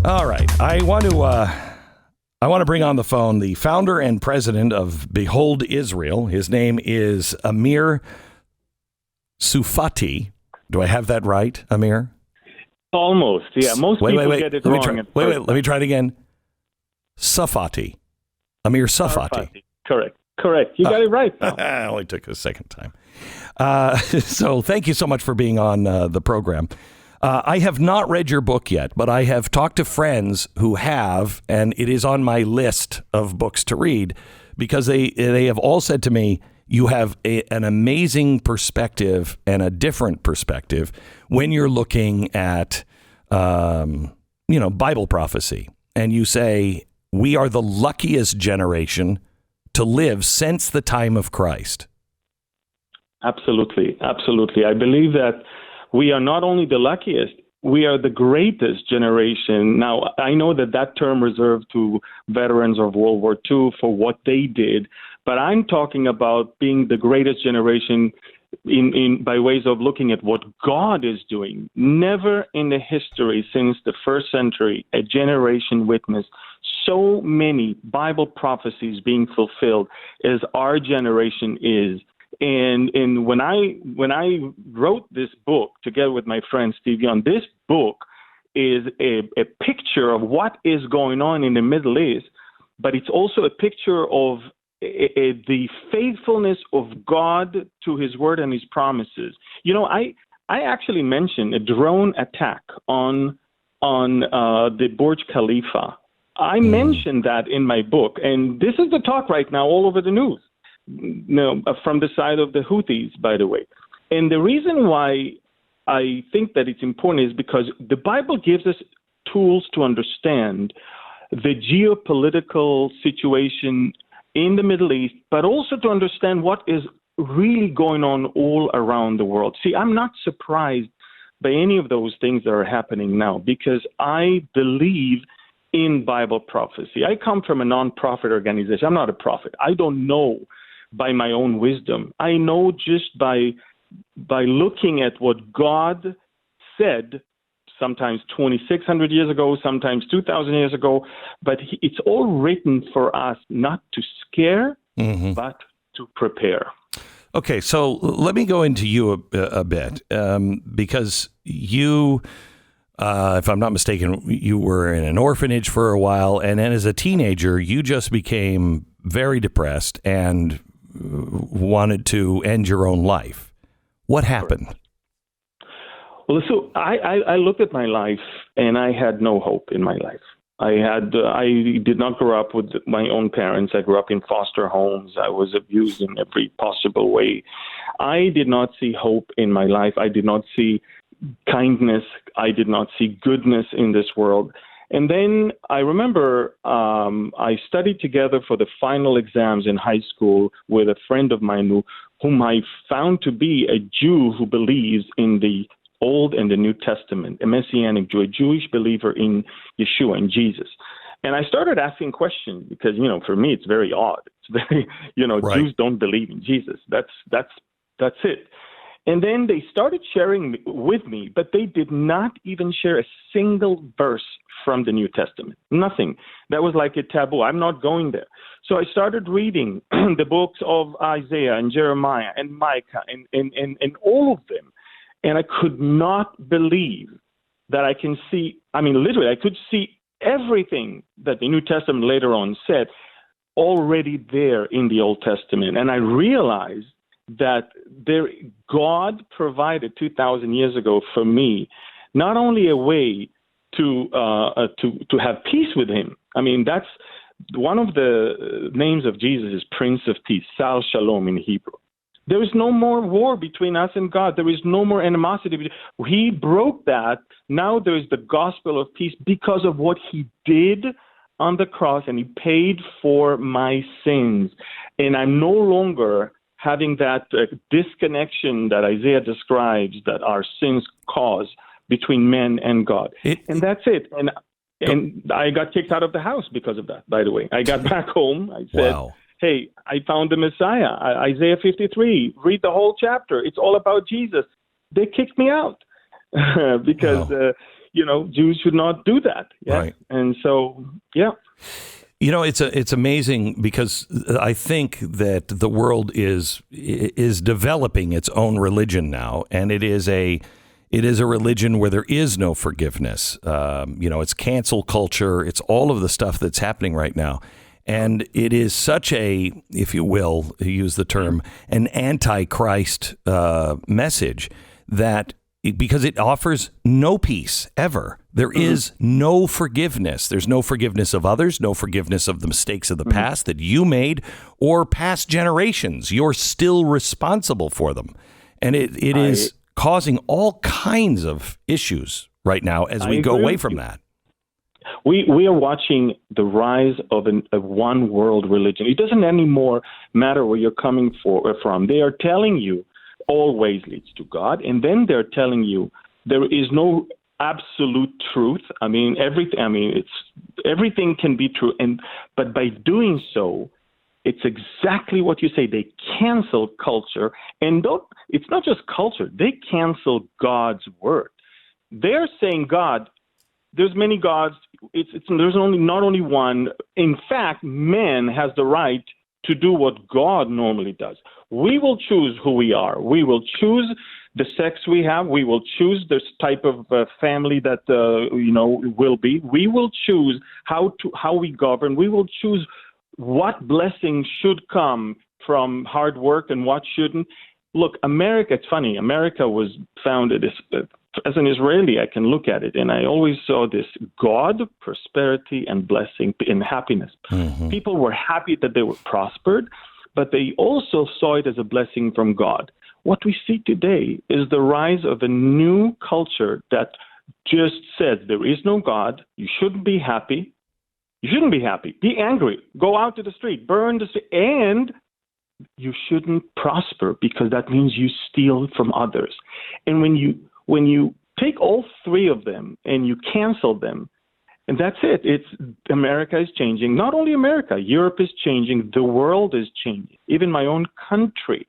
All right. I want to bring on the phone the founder and president of Behold Israel. His name is Amir Tsarfati. Do I have that right, Amir? Almost. Yeah. Most people get it wrong. Let me try it again. Tsarfati. Amir Tsarfati. Correct. You got it right now. It only took a second time. So thank you so much for being on the program. I have not read your book yet, but I have talked to friends who have, and it is on my list of books to read because they have all said to me, you have an amazing perspective and a different perspective when you're looking at, Bible prophecy. And you say, we are the luckiest generation to live since the time of Christ. Absolutely. I believe that we are not only the luckiest, we are the greatest generation. Now, I know that term reserved to veterans of World War II for what they did, but I'm talking about being the greatest generation in by ways of looking at what God is doing. Never in the history since the first century, a generation witnessed so many Bible prophecies being fulfilled as our generation is. And when I wrote this book together with my friend Steve Young, this book is a picture of what is going on in the Middle East, but it's also a picture of the faithfulness of God to His word and His promises. I actually mentioned a drone attack on the Burj Khalifa. I mentioned that in my book, and this is the talk right now all over the news. From the side of the Houthis, by the way. And the reason why I think that it's important is because the Bible gives us tools to understand the geopolitical situation in the Middle East, but also to understand what is really going on all around the world. See, I'm not surprised by any of those things that are happening now because I believe in Bible prophecy. I come from a nonprofit organization. I'm not a prophet. I don't know by my own wisdom. I know just by looking at what God said, sometimes 2,600 years ago, sometimes 2,000 years ago, but it's all written for us not to scare, but to prepare. Okay, so let me go into you a bit, because you, if I'm not mistaken, you were in an orphanage for a while, and then as a teenager, you just became very depressed and wanted to end your own life. What happened? Well, so I looked at my life and I had no hope in my life. I did not grow up with my own parents. I grew up in foster homes. I was abused in every possible way. I did not see hope in my life. I did not see kindness. I did not see goodness in this world. And then I remember I studied together for the final exams in high school with a friend of mine whom I found to be a Jew who believes in the Old and the New Testament, a Messianic Jew, a Jewish believer in Yeshua, in Jesus. And I started asking questions because, for me, it's very odd. It's very, right. Jews don't believe in Jesus. That's it. And then they started sharing with me, but they did not even share a single verse from the New Testament. Nothing. That was like a taboo. I'm not going there. So I started reading the books of Isaiah and Jeremiah and Micah and all of them. And I could not believe that I can see, literally, I could see everything that the New Testament later on said already there in the Old Testament. And I realized that God provided 2,000 years ago for me not only a way to have peace with Him. That's one of the names of Jesus is Prince of Peace, Sal Shalom in Hebrew. There is no more war between us and God. There is no more animosity. He broke that. Now there is the gospel of peace because of what He did on the cross, and He paid for my sins. And I'm no longer having that disconnection that Isaiah describes that our sins cause between men and God. And that's it. And I got kicked out of the house because of that, by the way. I got back home. I said, wow. Hey, I found the Messiah. Isaiah 53, read the whole chapter. It's all about Jesus. They kicked me out because, Jews should not do that. Yeah? Right. And so, yeah. It's amazing because I think that the world is developing its own religion now, and it is a religion where there is no forgiveness. It's cancel culture. It's all of the stuff that's happening right now. And it is such a, if you will, use the term, an anti-Christ message that because it offers no peace ever. There is no forgiveness. There's no forgiveness of others, no forgiveness of the mistakes of the past that you made or past generations. You're still responsible for them. And it is causing all kinds of issues right now as we go away from that. We are watching the rise of a one world religion. It doesn't anymore matter where you're coming from. They are telling you all ways leads to God, and then they're telling you there is no absolute truth. Everything can be true, but by doing so, it's exactly what you say. They cancel culture, and it's not just culture. They cancel God's word. They're saying God. There's many gods. There's not only one. In fact, man has the right to do what God normally does. We will choose who we are. We will choose the sex we have. We will choose this type of family that will be. We will choose how we govern. We will choose what blessings should come from hard work and what shouldn't. Look, America. It's funny. America was founded as an Israeli. I can look at it, and I always saw this: God, prosperity, and blessing, and happiness. Mm-hmm. People were happy that they were prospered, but they also saw it as a blessing from God. What we see today is the rise of a new culture that just says there is no God. You shouldn't be happy. You shouldn't be happy. Be angry. Go out to the street. Burn the street. And you shouldn't prosper because that means you steal from others. And when you take all three of them and you cancel them, and that's it. America is changing. Not only America, Europe is changing. The world is changing. Even my own country,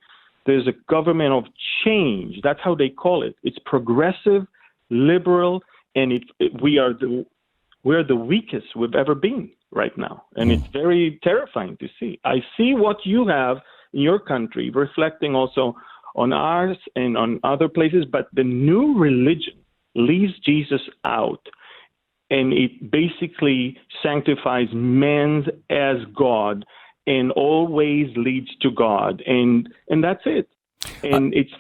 there's a government of change. That's how they call it. It's progressive, liberal, and we are the weakest we've ever been right now. And it's very terrifying to see. I see what you have in your country reflecting also on ours and on other places, but the new religion leaves Jesus out, and it basically sanctifies man as God and always leads to God, and that's it. And it's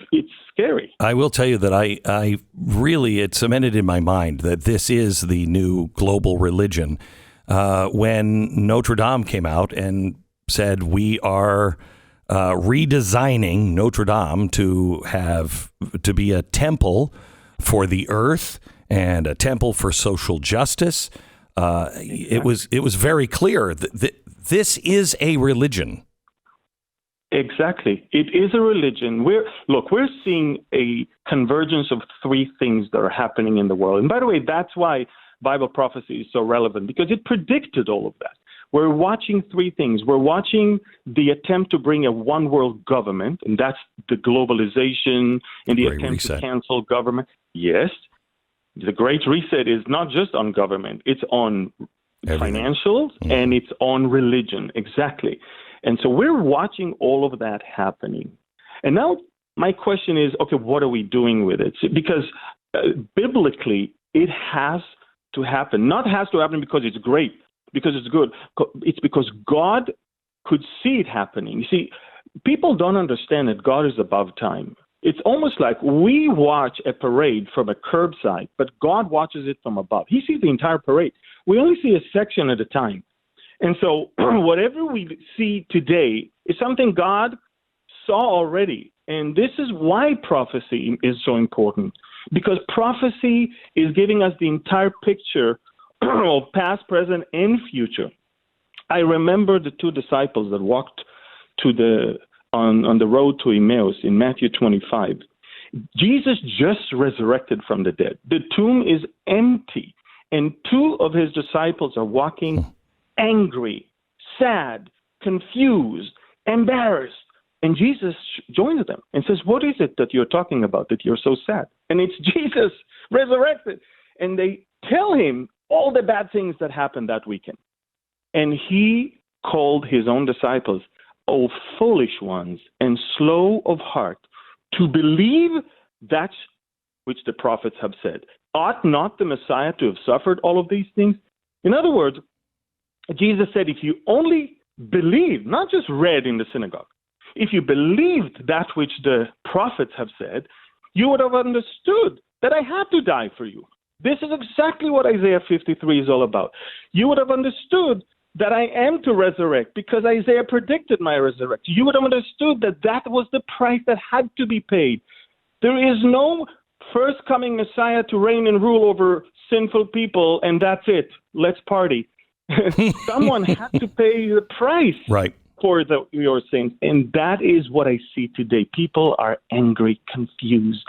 scary. I will tell you that I really, it cemented in my mind that this is the new global religion. When Notre Dame came out and said we are redesigning Notre Dame to be a temple for the earth and a temple for social justice. It was very clear that this is a religion. Exactly. It is a religion. We're seeing a convergence of three things that are happening in the world. And by the way, that's why Bible prophecy is so relevant, because it predicted all of that. We're watching three things. We're watching the attempt to bring a one world government, and that's the globalization and the attempt to cancel government. Yes, the Great Reset is not just on government. It's on financials and it's on religion. Exactly. And so we're watching all of that happening. And now my question is, okay, what are we doing with it? Because biblically, it has to happen. Not has to happen because it's great, because it's good. It's because God could see it happening. You see, people don't understand that God is above time. It's almost like we watch a parade from a curbside, but God watches it from above. He sees the entire parade. We only see a section at a time. And so whatever we see today is something God saw already. And this is why prophecy is so important, because prophecy is giving us the entire picture of past, present, and future. I remember the two disciples that walked on the road to Emmaus in Matthew 25. Jesus just resurrected from the dead. The tomb is empty, and two of his disciples are walking angry, sad, confused, embarrassed. And Jesus joins them and says, what is it that you're talking about, that you're so sad? And it's Jesus resurrected. and they tell him all the bad things that happened that weekend. And he called his own disciples, "O foolish ones and slow of heart, to believe that which the prophets have said. Ought not the Messiah to have suffered all of these things?" In other words, Jesus said, if you only believed, not just read in the synagogue, if you believed that which the prophets have said, you would have understood that I had to die for you. This is exactly what Isaiah 53 is all about. You would have understood that I am to resurrect because Isaiah predicted my resurrection. You would have understood that that was the price that had to be paid. There is no first coming Messiah to reign and rule over sinful people, and that's it. Let's party. Someone had to pay the price. Right. For your sins. And that is what I see today. People are angry, confused.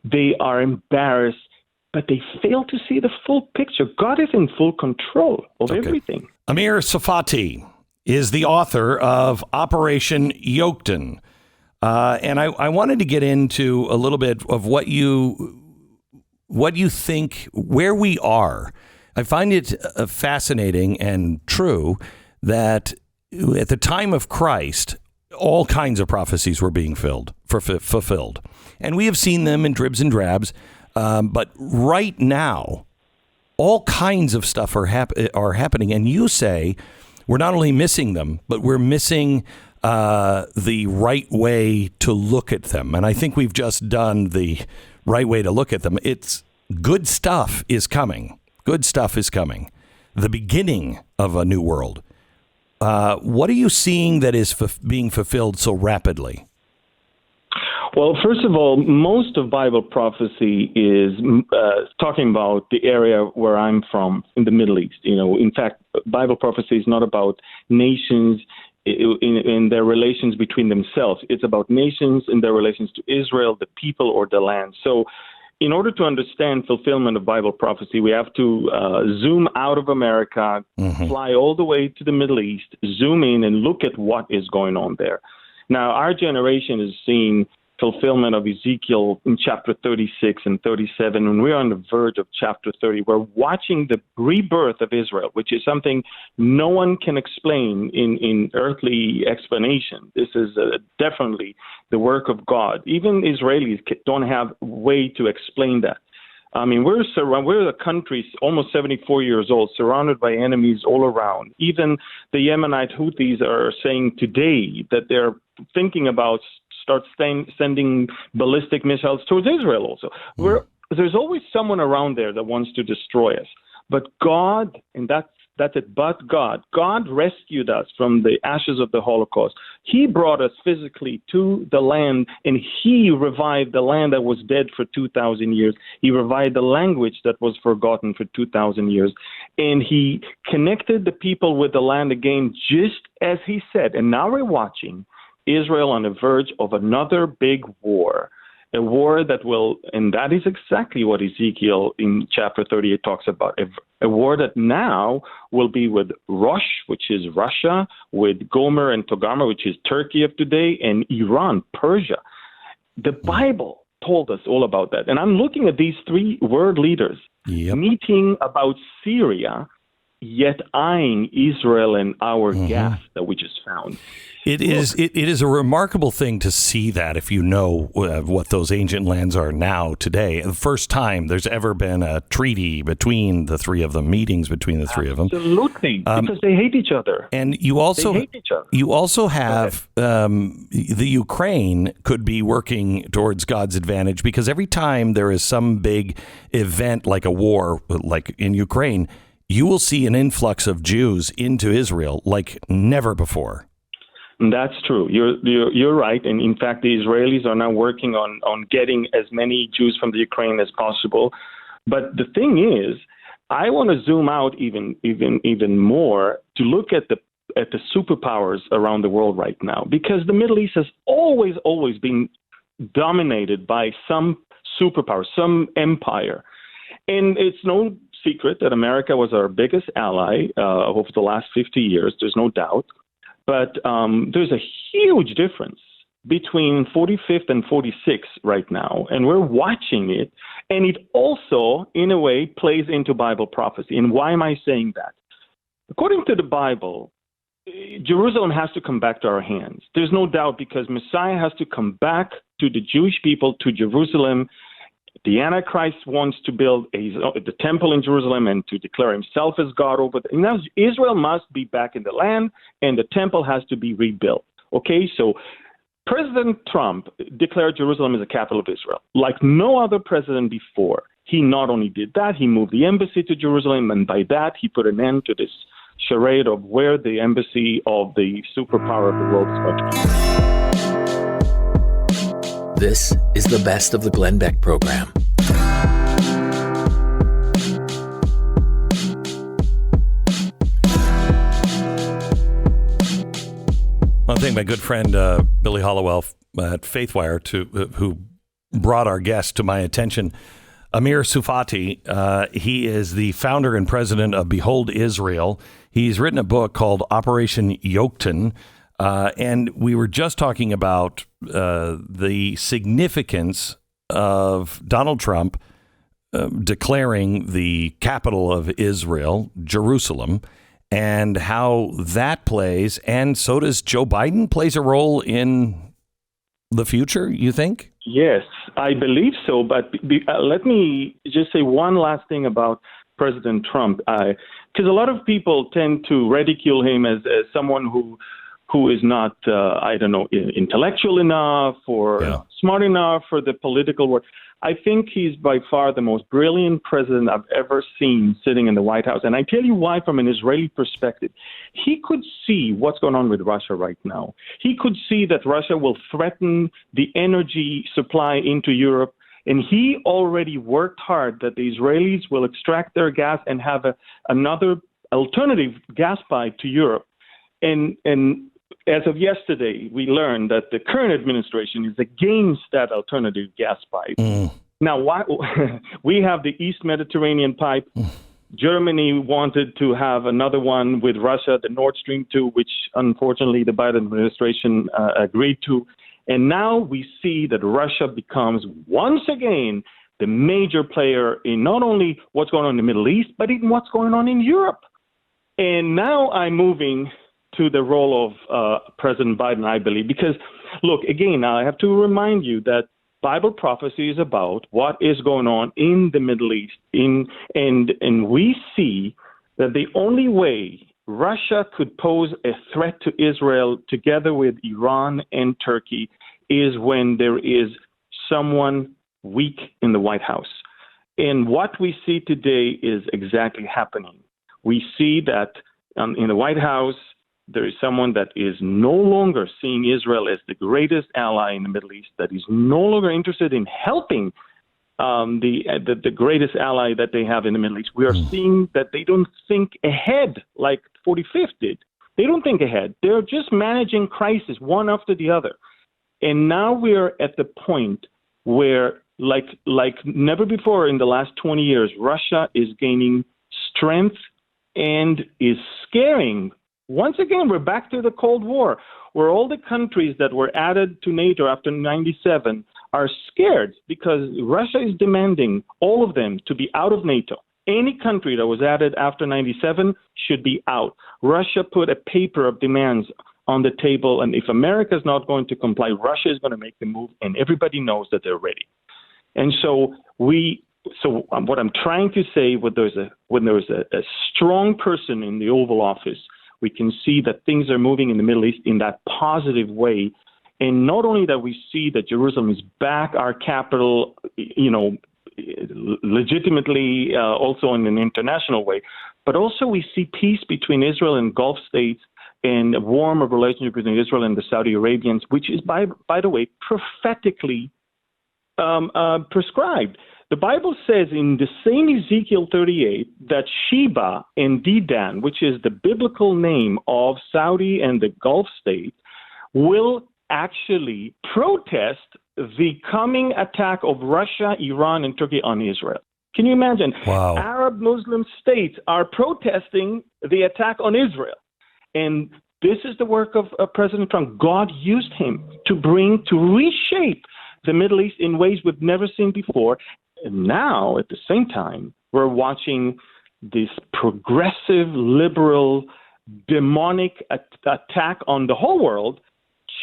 They are embarrassed, but they fail to see the full picture. God is in full control of everything. Amir Tsarfati is the author of Operation Yoktan. And I wanted to get into a little bit of what you think, where we are. I find it fascinating and true that at the time of Christ, all kinds of prophecies were being fulfilled. And we have seen them in dribs and drabs. But right now, all kinds of stuff are happening. And you say we're not only missing them, but we're missing the right way to look at them. And I think we've just done the right way to look at them. It's good stuff is coming. Good stuff is coming. The beginning of a new world. What are you seeing that is being fulfilled so rapidly? Well, first of all, most of Bible prophecy is talking about the area where I'm from, in the Middle East. In fact, Bible prophecy is not about nations in their relations between themselves. It's about nations in their relations to Israel, the people, or the land. So in order to understand fulfillment of Bible prophecy, we have to zoom out of America, fly all the way to the Middle East, zoom in and look at what is going on there. Now, our generation is seeing fulfillment of Ezekiel in chapter 36 and 37, and we're on the verge of chapter 30. We're watching the rebirth of Israel, which is something no one can explain in earthly explanation. This is definitely the work of God. Even Israelis don't have a way to explain that. I mean, we're a country almost 74 years old, surrounded by enemies all around. Even the Yemenite Houthis are saying today that they're thinking about sending ballistic missiles towards Israel also. There's always someone around there that wants to destroy us. But God, and that's it, but God rescued us from the ashes of the Holocaust. He brought us physically to the land, and he revived the land that was dead for 2,000 years. He revived the language that was forgotten for 2,000 years. And he connected the people with the land again, just as he said. And now we're watching Israel on the verge of another big war, a war that will, and that is exactly what Ezekiel in chapter 38 talks about, a war that now will be with Rosh, which is Russia, with Gomer and Togarmah, which is Turkey of today, and Iran, Persia. The Bible told us all about that. And I'm looking at these three world leaders meeting about Syria, yet eyeing Israel and our gas that we just found. It is a remarkable thing to see that, if you know what those ancient lands are now today. The first time there's ever been a treaty between the three of them, meetings between the three of them. Absolutely, because they hate each other. And you also have the Ukraine could be working towards God's advantage, because every time there is some big event like a war, like in Ukraine, you will see an influx of Jews into Israel like never before. That's true. You're right. And in fact, the Israelis are now working on getting as many Jews from the Ukraine as possible. But the thing is, I want to zoom out even more to look at the superpowers around the world right now, because the Middle East has always been dominated by some superpower, some empire. And it's no secret that America was our biggest ally over the last 50 years. There's no doubt. But there's a huge difference between 45th and 46 right now, and we're watching it. And it also, in a way, plays into Bible prophecy. And why am I saying that? According to the Bible, Jerusalem has to come back to our hands. There's no doubt, because Messiah has to come back to the Jewish people, to Jerusalem. The Antichrist wants to build the temple in Jerusalem and to declare himself as God over there. Now, Israel must be back in the land, and the temple has to be rebuilt. Okay, so President Trump declared Jerusalem as the capital of Israel, like no other president before. He not only did that, he moved the embassy to Jerusalem, and by that he put an end to this charade of where the embassy of the superpower of the world is going to be. This is the best of the Glen Beck program. I think my good friend Billy Hollowell at Faithwire, who brought our guest to my attention, Amir Tsarfati. He is the founder and president of Behold Israel. He's written a book called Operation Yoktan, and we were just talking about the significance of Donald Trump declaring the capital of Israel, Jerusalem, and how that plays, and so does Joe Biden plays a role in the future, you think? Yes, I believe so. But let me just say one last thing about President Trump, because a lot of people tend to ridicule him as someone who is not, intellectual enough or smart enough for the political work. I think he's by far the most brilliant president I've ever seen sitting in the White House. And I tell you why, from an Israeli perspective. He could see what's going on with Russia right now. He could see that Russia will threaten the energy supply into Europe. And he already worked hard that the Israelis will extract their gas and have another alternative gas pipe to Europe. And as of yesterday, we learned that the current administration is against that alternative gas pipe. Now, we have the East Mediterranean pipe. Germany wanted to have another one with Russia, the Nord Stream 2, which unfortunately the Biden administration agreed to. And now we see that Russia becomes once again the major player in not only what's going on in the Middle East, but in what's going on in Europe. And now I'm moving to the role of President Biden, I believe, because, look, again, I have to remind you that Bible prophecy is about what is going on in the Middle East, and we see that the only way Russia could pose a threat to Israel together with Iran and Turkey is when there is someone weak in the White House. And what we see today is exactly happening. We see that in the White House, there is someone that is no longer seeing Israel as the greatest ally in the Middle East, that is no longer interested in helping the greatest ally that they have in the Middle East. We are seeing that they don't think ahead like 45th did. They don't think ahead. They're just managing crisis one after the other. And now we're at the point where, like never before in the last 20 years, Russia is gaining strength and is scaring. Once again, we're back to the Cold War, where all the countries that were added to NATO after 97 are scared because Russia is demanding all of them to be out of NATO. Any country that was added after 97 should be out. Russia put a paper of demands on the table, and if America is not going to comply, Russia is going to make the move, and everybody knows that they're ready. And so what I'm trying to say, when there's a strong person in the Oval Office, we can see that things are moving in the Middle East in that positive way. And not only that we see that Jerusalem is back, our capital, legitimately, also in an international way, but also we see peace between Israel and Gulf states and a warmer relationship between Israel and the Saudi Arabians, which is, by the way, prophetically prescribed. The Bible says in the same Ezekiel 38 that Sheba and Dedan, which is the biblical name of Saudi and the Gulf states, will actually protest the coming attack of Russia, Iran, and Turkey on Israel. Can you imagine? Wow. Arab Muslim states are protesting the attack on Israel. And this is the work of President Trump. God used him to reshape the Middle East in ways we've never seen before. And now, at the same time, we're watching this progressive, liberal, demonic attack on the whole world,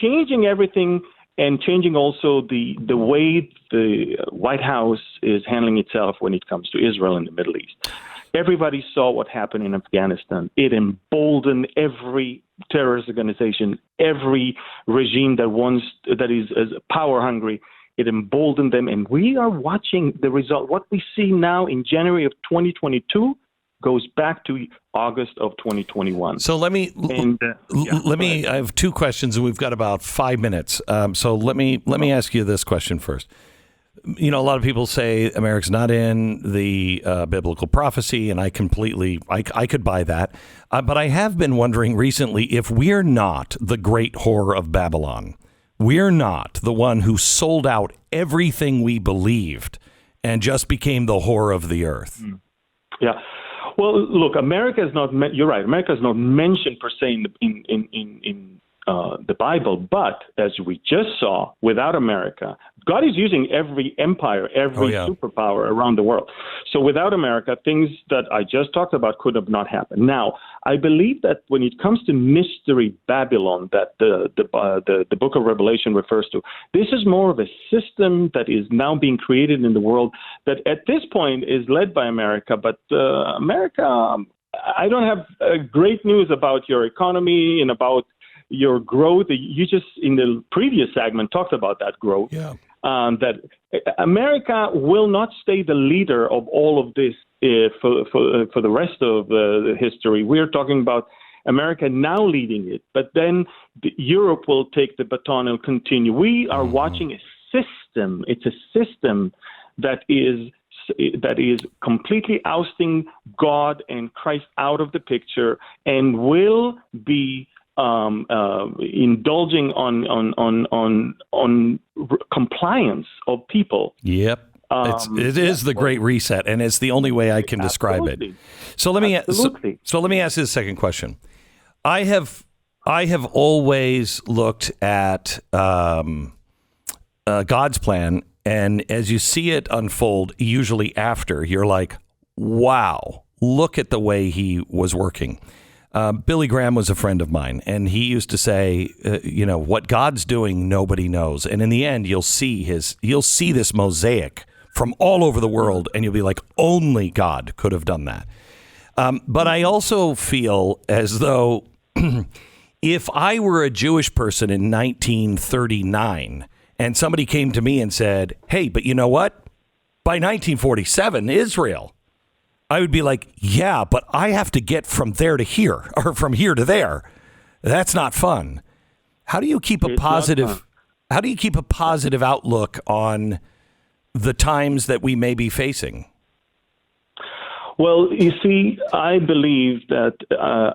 changing everything and changing also the way the White House is handling itself when it comes to Israel and the Middle East. Everybody saw what happened in Afghanistan. It emboldened every terrorist organization, every regime that is power hungry. It emboldened them, and we are watching the result. What we see now in January of 2022 goes back to August of 2021. So let me. I have two questions, and we've got about 5 minutes. So let me ask you this question first. You know, a lot of people say America's not in the biblical prophecy, and I could buy that. But I have been wondering recently if we're not the great whore of Babylon. We're not the one who sold out everything we believed and just became the whore of the earth. Yeah. Well, look, America is not. You're right. America is not mentioned per se in the Bible, but as we just saw, without America, God is using every empire, every superpower around the world. So without America, things that I just talked about could have not happened. Now, I believe that when it comes to mystery Babylon, that the book of Revelation refers to, this is more of a system that is now being created in the world that at this point is led by America. But America, I don't have great news about your economy and about your growth. You just, in the previous segment, talked about that growth. Yeah. That America will not stay the leader of all of this for the rest of the history. We're talking about America now leading it, but then Europe will take the baton and continue. We are watching a system. It's a system that is completely ousting God and Christ out of the picture and will be indulging on compliance of people. Yep. It is the Great Reset, and it's the only way I can describe it. So let me ask this second question. I have always looked at God's plan, and as you see it unfold, usually after, you're like, wow, look at the way he was working. Billy Graham was a friend of mine, and he used to say, what God's doing, nobody knows. And in the end, you'll see this mosaic from all over the world, and you'll be like, only God could have done that. But I also feel as though if I were a Jewish person in 1939 and somebody came to me and said, hey, but you know what? By 1947, Israel, I would be like, yeah, but I have to get from there to here or from here to there. That's not fun. How do you keep a positive outlook on the times that we may be facing? Well, you see, I believe that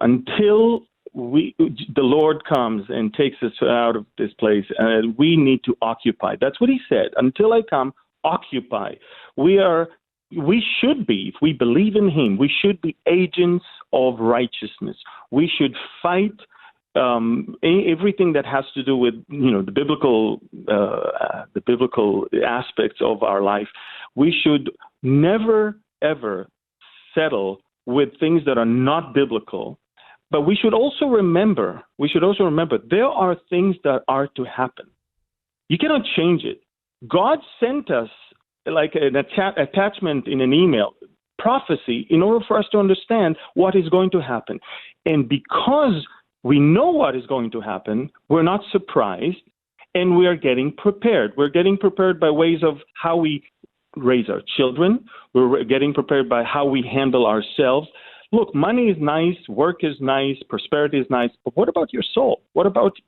until the Lord comes and takes us out of this place, we need to occupy. That's what he said. Until I come, occupy. We should be, if we believe in him, we should be agents of righteousness. We should fight everything that has to do with, the biblical aspects of our life. We should never, ever settle with things that are not biblical. But we should also remember, there are things that are to happen. You cannot change it. God sent us like an attachment in an email, prophecy, in order for us to understand what is going to happen. And because we know what is going to happen, we're not surprised, and we are getting prepared. We're getting prepared by ways of how we raise our children. We're getting prepared by how we handle ourselves. Look, money is nice, work is nice, prosperity is nice, but what about your soul? What about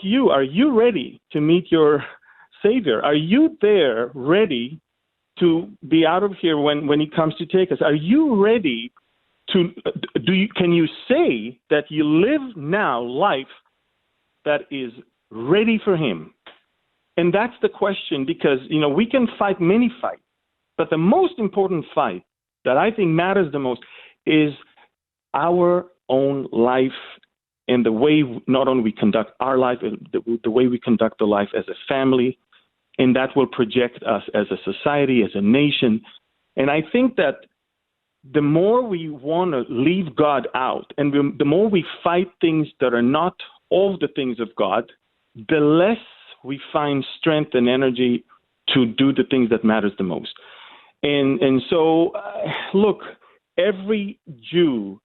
you? Are you ready to meet your Savior? Are you there ready to be out of here when he comes to take us? Are you ready to can you say that you live now life that is ready for him? And that's the question, because we can fight many fights, but the most important fight that I think matters the most is our own life and the way not only we conduct our life, the way we conduct the life as a family and that will project us as a society, as a nation. And I think that the more we want to leave God out, and the more we fight things that are not all the things of God, the less we find strength and energy to do the things that matters the most. And so, look, every Jew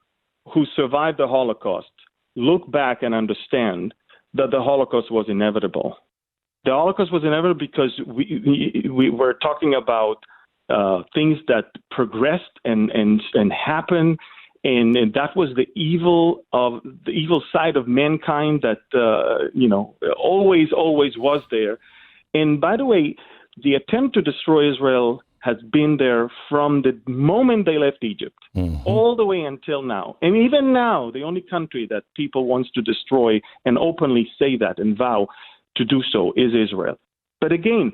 who survived the Holocaust, look back and understand that the Holocaust was inevitable. The Holocaust was inevitable because we were talking about things that progressed and happened, and that was the evil side of mankind that always was there. And by the way, the attempt to destroy Israel has been there from the moment they left Egypt, all the way until now. And even now, the only country that people wants to destroy and openly say that and vow to do so is Israel. But again,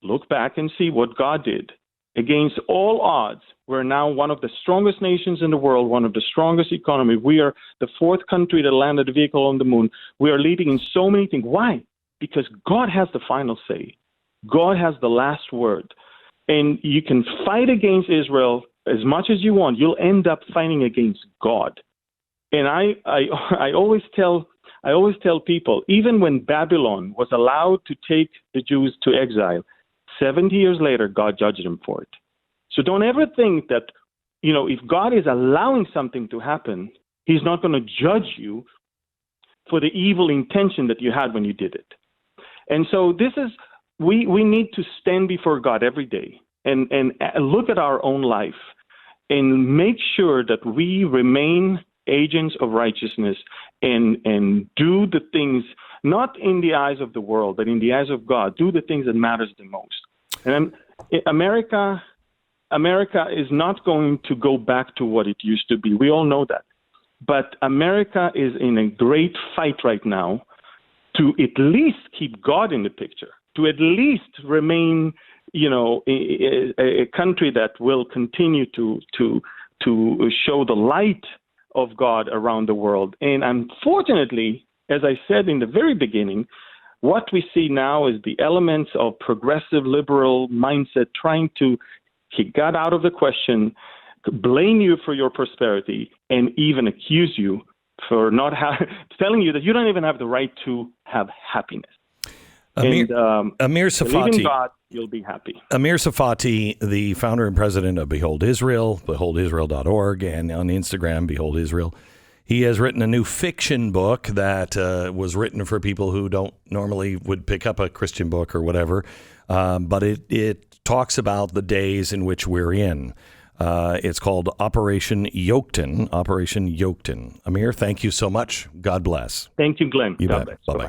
look back and see what God did. Against all odds, we're now one of the strongest nations in the world, one of the strongest economy. We are the fourth country that landed a vehicle on the moon. We are leading in so many things. Why? Because God has the final say. God has the last word. And you can fight against Israel as much as you want. You'll end up fighting against God. And I always tell people, even when Babylon was allowed to take the Jews to exile, 70 years later, God judged them for it. So don't ever think that, if God is allowing something to happen, he's not going to judge you for the evil intention that you had when you did it. And so we need to stand before God every day and look at our own life and make sure that we remain agents of righteousness and do the things, not in the eyes of the world, but in the eyes of God, do the things that matters the most. And America is not going to go back to what it used to be. We all know that. But America is in a great fight right now to at least keep God in the picture, to at least remain, a country that will continue to show the light of God around the world. And unfortunately, as I said in the very beginning, what we see now is the elements of progressive liberal mindset trying to kick God out of the question, blame you for your prosperity, and even accuse you for not telling you that you don't even have the right to have happiness. Amir Believe in Tsarfati, God, you'll be happy. Amir Tsarfati, the founder and president of Behold Israel, beholdisrael.org, and on Instagram, Behold Israel. He has written a new fiction book that was written for people who don't normally would pick up a Christian book or whatever, but it talks about the days in which we're in. It's called Operation Yoketon. Amir, thank you so much. God bless. Thank you, Glenn. You God bet. bless. Bye-bye. Bye-bye.